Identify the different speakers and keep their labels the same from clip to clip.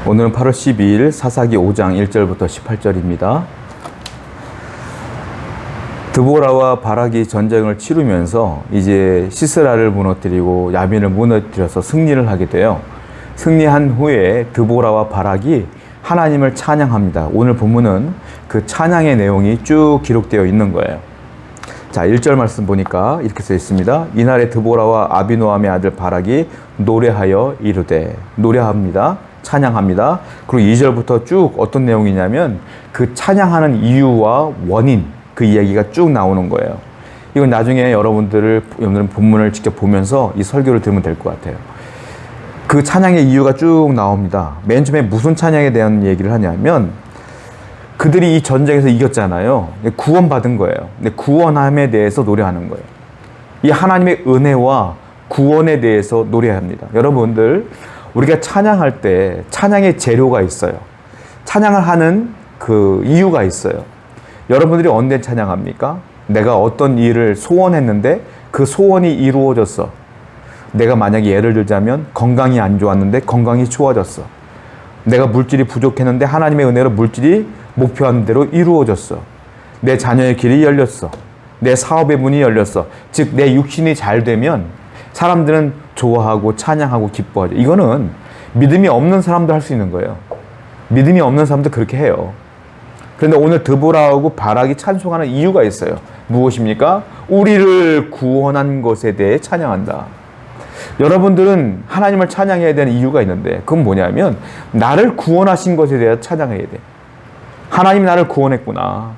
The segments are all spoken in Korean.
Speaker 1: 오늘은 8월 12일 사사기 5장 1절부터 18절입니다. 드보라와 바락이 전쟁을 치르면서 이제 시스라를 무너뜨리고 야빈을 무너뜨려서 승리를 하게 돼요. 승리한 후에 드보라와 바락이 하나님을 찬양합니다. 오늘 본문은 그 찬양의 내용이 쭉 기록되어 있는 거예요. 자, 1절 말씀 보니까 이렇게 써 있습니다. 이날에 드보라와 아비노함의 아들 바락이 노래하여 이르되, 노래합니다. 찬양합니다. 그리고 2절부터 쭉 어떤 내용이냐면 그 찬양하는 이유와 원인, 그 이야기가 쭉 나오는 거예요. 이건 나중에 여러분들은 본문을 직접 보면서 이 설교를 들으면 될 것 같아요. 그 찬양의 이유가 쭉 나옵니다. 맨 처음에 무슨 찬양에 대한 얘기를 하냐면 그들이 이 전쟁에서 이겼잖아요. 구원받은 거예요. 근데 구원함에 대해서 노래하는 거예요. 이 하나님의 은혜와 구원에 대해서 노래합니다. 여러분들, 우리가 찬양할 때 찬양의 재료가 있어요. 찬양을 하는 그 이유가 있어요. 여러분들이 언제 찬양합니까? 내가 어떤 일을 소원했는데 그 소원이 이루어졌어. 내가 만약에 예를 들자면 건강이 안 좋았는데 건강이 좋아졌어. 내가 물질이 부족했는데 하나님의 은혜로 물질이 목표한 대로 이루어졌어. 내 자녀의 길이 열렸어. 내 사업의 문이 열렸어. 즉 내 육신이 잘 되면 사람들은 좋아하고 찬양하고 기뻐하죠. 이거는 믿음이 없는 사람도 할 수 있는 거예요. 믿음이 없는 사람도 그렇게 해요. 그런데 오늘 드보라하고 바락이 찬송하는 이유가 있어요. 무엇입니까? 우리를 구원한 것에 대해 찬양한다. 여러분들은 하나님을 찬양해야 되는 이유가 있는데 그건 뭐냐면 나를 구원하신 것에 대해 찬양해야 돼. 하나님이 나를 구원했구나.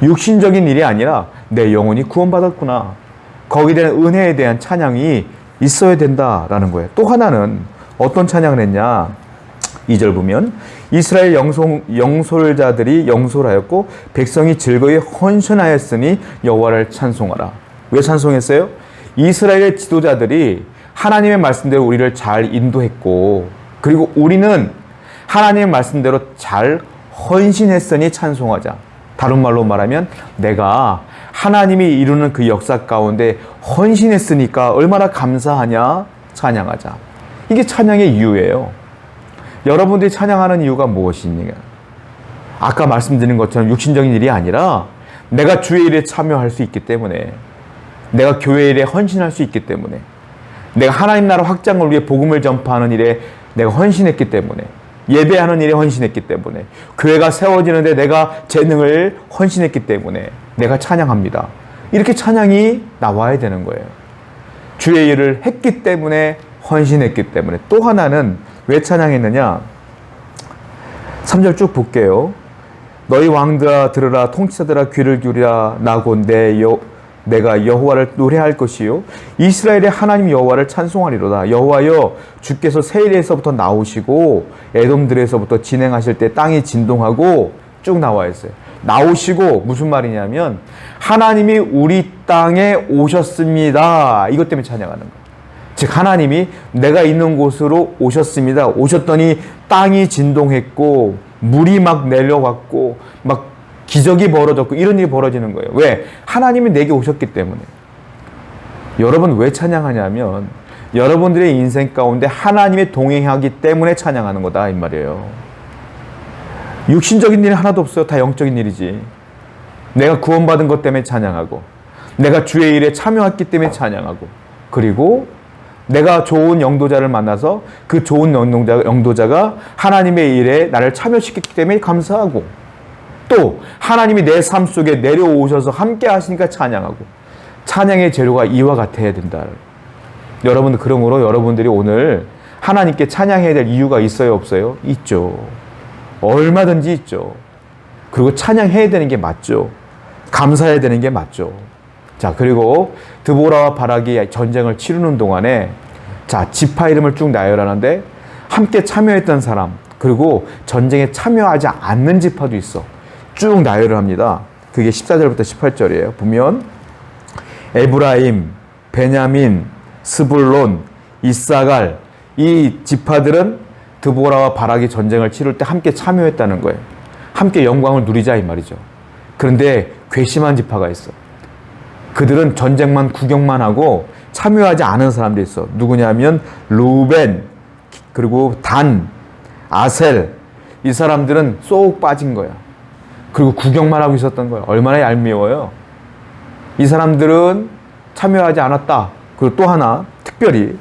Speaker 1: 육신적인 일이 아니라 내 영혼이 구원받았구나. 거기에 대한 은혜에 대한 찬양이 있어야 된다라는 거예요. 또 하나는 어떤 찬양을 했냐? 2절 보면 이스라엘 영솔자들이 영솔하였고 백성이 즐거이 헌신하였으니 여호와를 찬송하라. 왜 찬송했어요? 이스라엘의 지도자들이 하나님의 말씀대로 우리를 잘 인도했고 그리고 우리는 하나님의 말씀대로 잘 헌신했으니 찬송하자. 다른 말로 말하면 내가 하나님이 이루는 그 역사 가운데 헌신했으니까 얼마나 감사하냐? 찬양하자. 이게 찬양의 이유예요. 여러분들이 찬양하는 이유가 무엇이냐? 아까 말씀드린 것처럼 육신적인 일이 아니라 내가 주의 일에 참여할 수 있기 때문에, 내가 교회 일에 헌신할 수 있기 때문에, 내가 하나님 나라 확장을 위해 복음을 전파하는 일에 내가 헌신했기 때문에, 예배하는 일에 헌신했기 때문에, 교회가 세워지는데 내가 재능을 헌신했기 때문에 내가 찬양합니다. 이렇게 찬양이 나와야 되는 거예요. 주의 일을 했기 때문에, 헌신했기 때문에. 또 하나는 왜 찬양했느냐? 3절 쭉 볼게요. 너희 왕들아 들으라, 통치자들아 귀를 기울이라. 나고 내가 여호와를 노래할 것이요 이스라엘의 하나님 여호와를 찬송하리로다. 여호와여, 주께서 세일에서부터 나오시고 에돔들에서부터 진행하실 때 땅이 진동하고 쭉 나와 있어요. 나오시고 무슨 말이냐면 하나님이 우리 땅에 오셨습니다. 이것 때문에 찬양하는 거예요. 즉 하나님이 내가 있는 곳으로 오셨습니다. 오셨더니 땅이 진동했고 물이 막 내려왔고 막 기적이 벌어졌고 이런 일이 벌어지는 거예요. 왜? 하나님이 내게 오셨기 때문에. 여러분 왜 찬양하냐면 여러분들의 인생 가운데 하나님이 동행하기 때문에 찬양하는 거다 이 말이에요. 육신적인 일 하나도 없어요. 다 영적인 일이지. 내가 구원받은 것 때문에 찬양하고 내가 주의 일에 참여했기 때문에 찬양하고 그리고 내가 좋은 영도자를 만나서 그 좋은 영도자가 하나님의 일에 나를 참여시켰기 때문에 감사하고 또 하나님이 내 삶 속에 내려오셔서 함께 하시니까 찬양하고 찬양의 재료가 이와 같아야 된다. 여러분 그러므로 여러분들이 오늘 하나님께 찬양해야 될 이유가 있어요 없어요? 있죠. 얼마든지 있죠. 그리고 찬양해야 되는 게 맞죠. 감사해야 되는 게 맞죠. 자, 그리고 드보라와 바락이 전쟁을 치르는 동안에 자, 지파 이름을 쭉 나열하는데 함께 참여했던 사람 그리고 전쟁에 참여하지 않는 지파도 있어. 쭉 나열을 합니다. 그게 14절부터 18절이에요. 보면 에브라임, 베냐민, 스불론, 이사갈 이 지파들은 드보라와 바락이 전쟁을 치를 때 함께 참여했다는 거예요. 함께 영광을 누리자 이 말이죠. 그런데 괘씸한 지파가 있어. 그들은 전쟁만 구경만 하고 참여하지 않은 사람들이 있어. 누구냐면 루벤, 그리고 단, 아셀, 이 사람들은 쏙 빠진 거야. 그리고 구경만 하고 있었던 거야. 얼마나 얄미워요. 이 사람들은 참여하지 않았다. 그리고 또 하나 특별히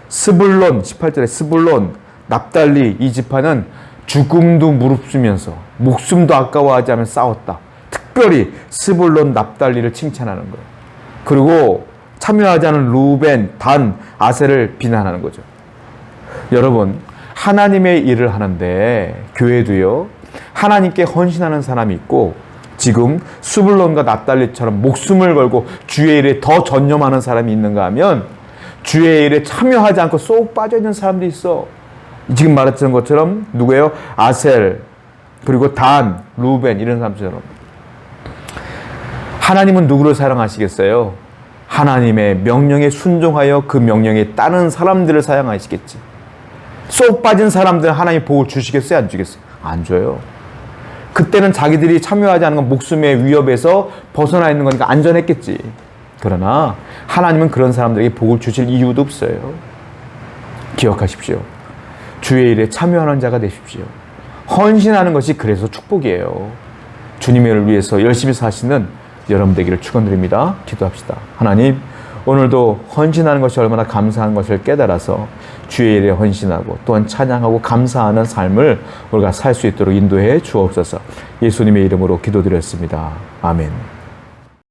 Speaker 1: 스불론, 18절에 스불론, 납달리 이 지파는 죽음도 무릅쓰면서 목숨도 아까워하지 않으며 싸웠다. 특별히 스불론, 납달리를 칭찬하는 거예요. 그리고 참여하지 않은 루벤, 단, 아셀을 비난하는 거죠. 여러분, 하나님의 일을 하는데 교회도요, 하나님께 헌신하는 사람이 있고 지금 스불론과 납달리처럼 목숨을 걸고 주의 일에 더 전념하는 사람이 있는가 하면 주의 일에 참여하지 않고 쏙 빠져있는 사람도 있어. 지금 말했던 것처럼 누구예요? 아셀, 그리고 단, 루벤 이런 사람처럼. 하나님은 누구를 사랑하시겠어요? 하나님의 명령에 순종하여 그 명령에 따르는 사람들을 사랑하시겠지. 쏙 빠진 사람들은 하나님 복을 주시겠어요? 안 주겠어요? 안 줘요. 그때는 자기들이 참여하지 않은 건 목숨의 위협에서 벗어나 있는 거니까 안전했겠지. 그러나 하나님은 그런 사람들에게 복을 주실 이유도 없어요. 기억하십시오. 주의 일에 참여하는 자가 되십시오. 헌신하는 것이 그래서 축복이에요. 주님의 일을 위해서 열심히 사시는 여러분 되기를 축원드립니다. 기도합시다. 하나님, 오늘도 헌신하는 것이 얼마나 감사한 것을 깨달아서 주의 일에 헌신하고 또한 찬양하고 감사하는 삶을 우리가 살 수 있도록 인도해 주옵소서. 예수님의 이름으로 기도드렸습니다. 아멘.